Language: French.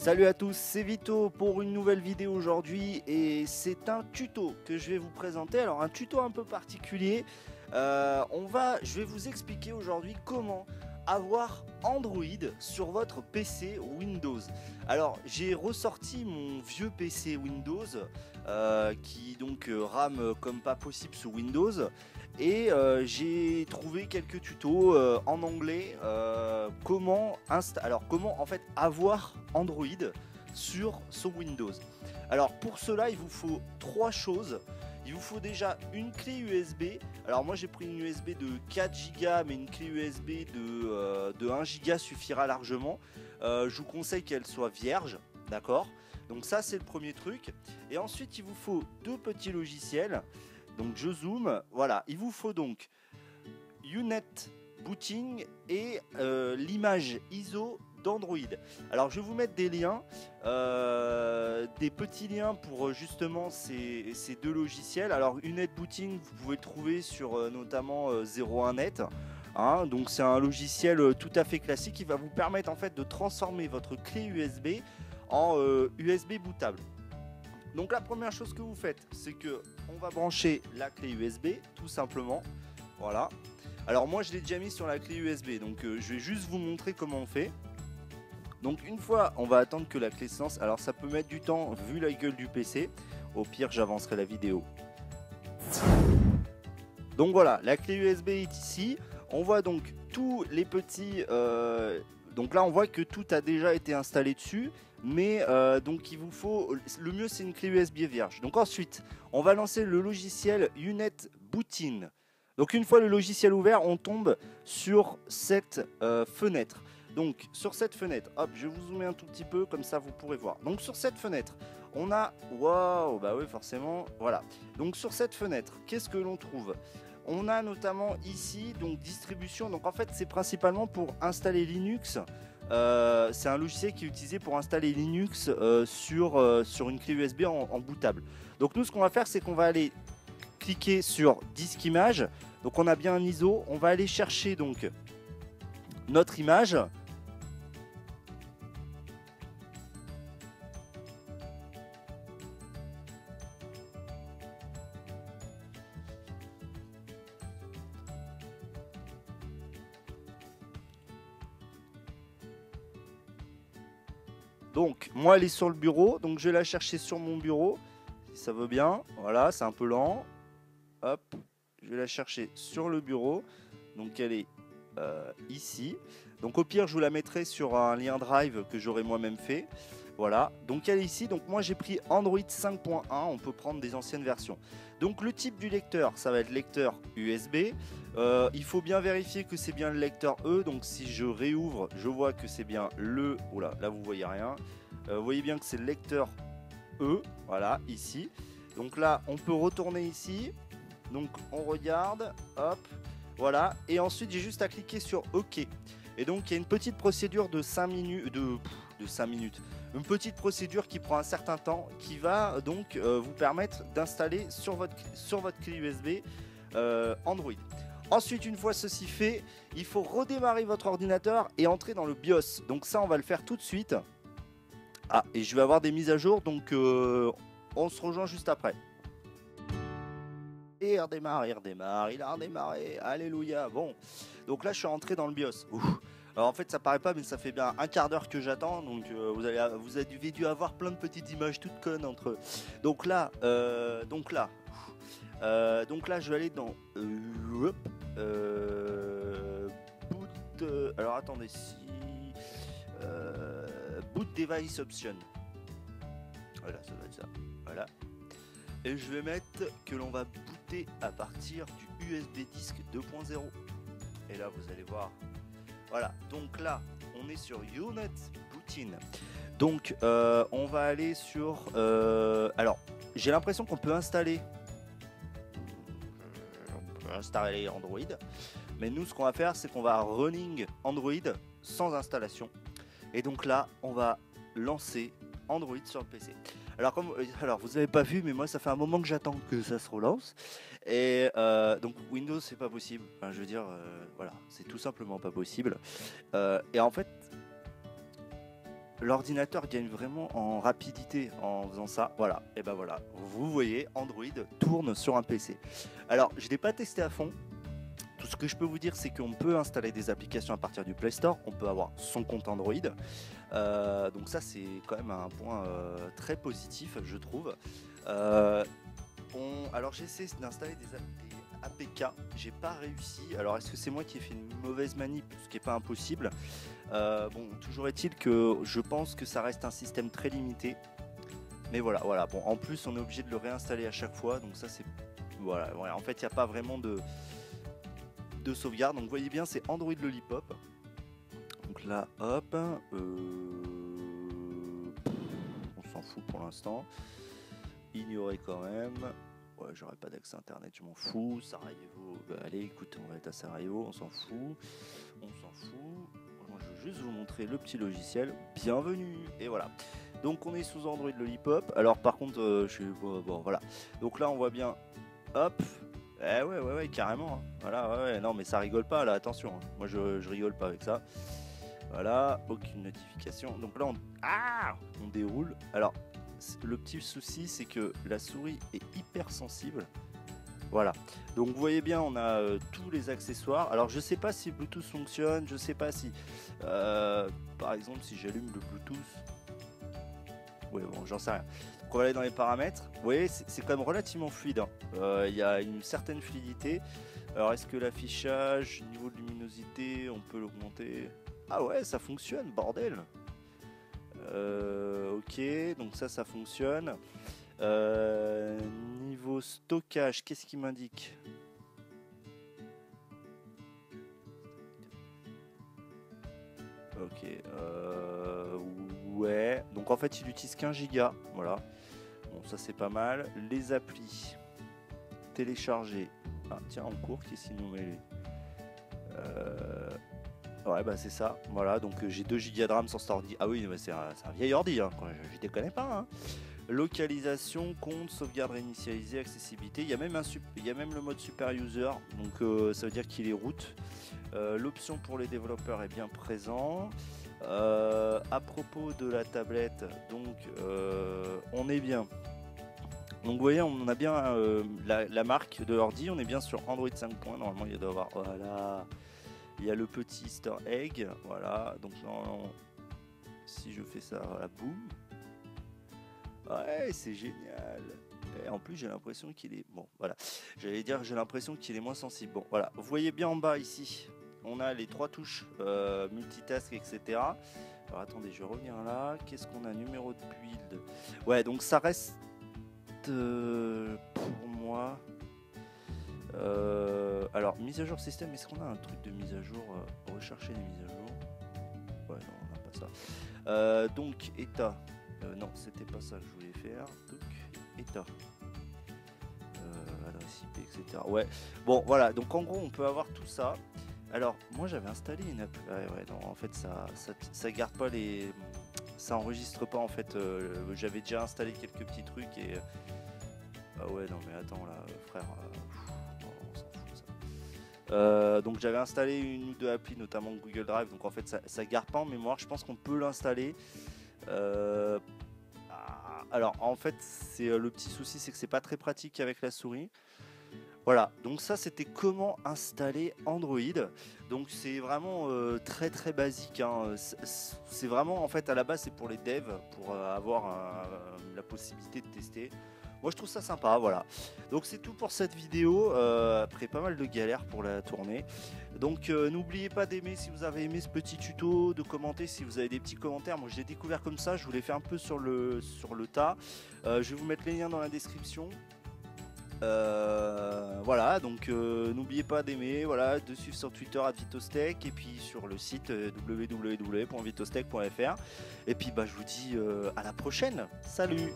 Salut à tous, c'est Vito pour une nouvelle vidéo aujourd'hui et c'est un tuto que je vais vous présenter. Alors un tuto un peu particulier, je vais vous expliquer aujourd'hui comment avoir Android sur votre PC Windows. Alors j'ai ressorti mon vieux PC Windows qui donc rame comme pas possible sous Windows. Et j'ai trouvé quelques tutos en anglais comment en fait avoir Android sur son Windows. Alors pour cela il vous faut trois choses. Il vous faut déjà une clé USB. Alors moi j'ai pris une USB de 4 Go mais une clé USB de 1 Go suffira largement. Je vous conseille qu'elle soit vierge, d'accord? Donc ça c'est le premier truc. Et ensuite il vous faut deux petits logiciels. Donc je zoome, voilà, il vous faut donc Unet Booting et l'image ISO d'Android. Alors je vais vous mettre des liens, des petits liens pour justement ces deux logiciels. Alors Unet Booting, vous pouvez le trouver sur notamment 01net. Hein, donc c'est un logiciel tout à fait classique qui va vous permettre en fait de transformer votre clé USB en USB bootable. Donc la première chose que vous faites, c'est que on va brancher la clé USB tout simplement. Voilà. Alors moi je l'ai déjà mis sur la clé USB, donc je vais juste vous montrer comment on fait. Donc une fois, on va attendre que la clé se lance. Alors ça peut mettre du temps vu la gueule du PC. Au pire, j'avancerai la vidéo. Donc voilà, la clé USB est ici. On voit donc tous les petits... Donc là, on voit que tout a déjà été installé dessus. Mais donc il vous faut... Le mieux, c'est une clé USB vierge. Donc ensuite, on va lancer le logiciel Unet Booting. Donc une fois le logiciel ouvert, on tombe sur cette fenêtre. Donc sur cette fenêtre, hop, je vais vous zoomer un tout petit peu, comme ça vous pourrez voir. Donc sur cette fenêtre, on a... Waouh, bah oui, forcément, voilà. Donc sur cette fenêtre, qu'est-ce que l'on trouve ? On a notamment ici, donc distribution. Donc en fait, c'est principalement pour installer Linux. C'est un logiciel qui est utilisé pour installer Linux sur une clé USB en bootable. Donc nous, ce qu'on va faire, c'est qu'on va aller cliquer sur disque image. Donc on a bien un ISO. On va aller chercher donc notre image. Donc moi elle est sur le bureau, donc je vais la chercher sur mon bureau, si ça veut bien. Voilà, c'est un peu lent. Hop, je vais la chercher sur le bureau. Donc elle est ici. Donc au pire je vous la mettrai sur un lien Drive que j'aurai moi-même fait. Voilà, donc elle est ici. Donc moi j'ai pris Android 5.1, on peut prendre des anciennes versions. Donc le type du lecteur, ça va être lecteur USB. Il faut bien vérifier que c'est bien le lecteur E. Donc si je réouvre, je vois que c'est bien le... Oula, là vous voyez rien. Vous voyez bien que c'est le lecteur E, voilà, ici. Donc là, on peut retourner ici. Donc on regarde, hop, voilà. Et ensuite, j'ai juste à cliquer sur OK. Et donc, il y a une petite procédure de 5 minutes, de 5 minutes. Une petite procédure qui prend un certain temps, qui va donc vous permettre d'installer sur votre clé USB Android. Ensuite, une fois ceci fait, il faut redémarrer votre ordinateur et entrer dans le BIOS. Donc ça, on va le faire tout de suite. Ah, et je vais avoir des mises à jour, donc on se rejoint juste après. Et il redémarre, il a redémarré, alléluia. Bon, donc là je suis rentré dans le BIOS. Ouf. Alors en fait ça paraît pas, mais ça fait bien un quart d'heure que j'attends, donc vous avez dû avoir plein de petites images toutes connes entre eux. Donc là, je vais aller dans boot. Alors attendez, si boot device option. Voilà, ça doit être ça. Voilà. Et je vais mettre que l'on va booter à partir du USB disque 2.0. Et là, vous allez voir. Voilà, donc là, on est sur Unet Booting. Donc, on va aller sur... alors, j'ai l'impression qu'on peut installer... Android. Mais nous, ce qu'on va faire, c'est qu'on va running Android sans installation. Et donc là, on va lancer Android sur le PC. Alors vous n'avez pas vu, mais moi ça fait un moment que j'attends que ça se relance. Et donc Windows c'est pas possible. Enfin, je veux dire, voilà, c'est tout simplement pas possible. Et en fait, l'ordinateur gagne vraiment en rapidité en faisant ça. Voilà, et ben voilà, vous voyez, Android tourne sur un PC. Alors, je ne l'ai pas testé à fond. Tout ce que je peux vous dire, c'est qu'on peut installer des applications à partir du Play Store. On peut avoir son compte Android. Donc ça, c'est quand même un point très positif, je trouve. Alors, j'ai essayé d'installer des APK. J'ai pas réussi. Alors, est-ce que c'est moi qui ai fait une mauvaise manip, ce qui n'est pas impossible? Bon, toujours est-il que je pense que ça reste un système très limité. Mais voilà. Bon, en plus, on est obligé de le réinstaller à chaque fois. Donc ça, c'est... Voilà. En fait, il n'y a pas vraiment de sauvegarde. Donc vous voyez bien, c'est Android Lollipop. Donc là, hop, on s'en fout pour l'instant. Ignorer quand même. Ouais, j'aurais pas d'accès internet, je m'en fous. Sarajevo, allez, écoute, on va être à Sarajevo, on s'en fout. Moi, je veux juste vous montrer le petit logiciel. Bienvenue. Et voilà. Donc on est sous Android Lollipop. Alors par contre, je suis bon, voilà. Donc là, on voit bien, hop. Ouais, carrément. Hein. Voilà, ouais, non, mais ça rigole pas là, attention. Hein. Moi, je rigole pas avec ça. Voilà, aucune notification. Donc là, on déroule. Alors, le petit souci, c'est que la souris est hyper sensible. Voilà. Donc, vous voyez bien, on a tous les accessoires. Alors, je sais pas si Bluetooth fonctionne. Je sais pas si, par exemple, si j'allume le Bluetooth. Ouais, bon, j'en sais rien. On va aller dans les paramètres. Vous voyez, c'est quand même relativement fluide. Il y a une certaine fluidité. Alors, est-ce que l'affichage, niveau de luminosité, on peut l'augmenter? Ah ouais, ça fonctionne, bordel. Ok, donc ça fonctionne. Niveau stockage, qu'est-ce qu'il m'indique? Ok, ouais. Donc en fait, il utilise qu'un giga. Voilà. Bon, ça c'est pas mal. Les applis télécharger. Ah, tiens, en cours, qu'est-ce qu'il nous met lui? Ouais, bah c'est ça. Voilà, donc j'ai 2 Go de RAM sur cet ordi. Ah oui, mais c'est un vieil ordi, hein. Je déconne pas. Hein. Localisation, compte, sauvegarde réinitialisée, accessibilité. Il y a même le mode super user, donc ça veut dire qu'il est root. L'option pour les développeurs est bien présent. À propos de la tablette, donc on est bien. Donc vous voyez, on a bien la marque de l'ordi, on est bien sur Android 5. Normalement il doit y avoir, voilà, il y a le petit Easter egg, voilà, donc non, si je fais ça, voilà, boum, ouais, c'est génial. Et en plus j'ai l'impression qu'il est, bon voilà, j'allais dire j'ai l'impression qu'il est moins sensible. Bon voilà, vous voyez bien en bas ici, on a les 3 touches multitask, etc. Alors attendez, je vais revenir là, qu'est-ce qu'on a, numéro de build, ouais, donc ça reste pour moi. Alors, mise à jour système, est-ce qu'on a un truc de mise à jour? Rechercher les mises à jour. Ouais, non, on n'a pas ça. Donc, état. Non, c'était pas ça que je voulais faire. Donc, état. Adresse IP, etc. Ouais, bon, voilà. Donc, en gros, on peut avoir tout ça. Alors, moi, j'avais installé une app. Ouais, non, en fait, ça garde pas les. Ça enregistre pas, en fait. J'avais déjà installé quelques petits trucs et. Ah ouais, non, mais attends, là, frère. On s'en fout, ça. Donc j'avais installé une ou 2 applis, notamment Google Drive, donc en fait ça garde pas en mémoire. Je pense qu'on peut l'installer. Alors en fait c'est le petit souci, c'est que c'est pas très pratique avec la souris. Voilà, donc ça c'était comment installer Android. Donc c'est vraiment très très basique, hein. C'est vraiment, en fait à la base c'est pour les devs, pour avoir la possibilité de tester. Moi je trouve ça sympa, voilà. Donc c'est tout pour cette vidéo, après pas mal de galères pour la tournée. Donc n'oubliez pas d'aimer si vous avez aimé ce petit tuto, de commenter si vous avez des petits commentaires. Moi je l'ai découvert comme ça, je vous l'ai fait un peu sur le tas. Je vais vous mettre les liens dans la description. Voilà, donc n'oubliez pas d'aimer, voilà, de suivre sur Twitter @vitostech et puis sur le site www.vitostech.fr. Et puis bah je vous dis à la prochaine. Salut.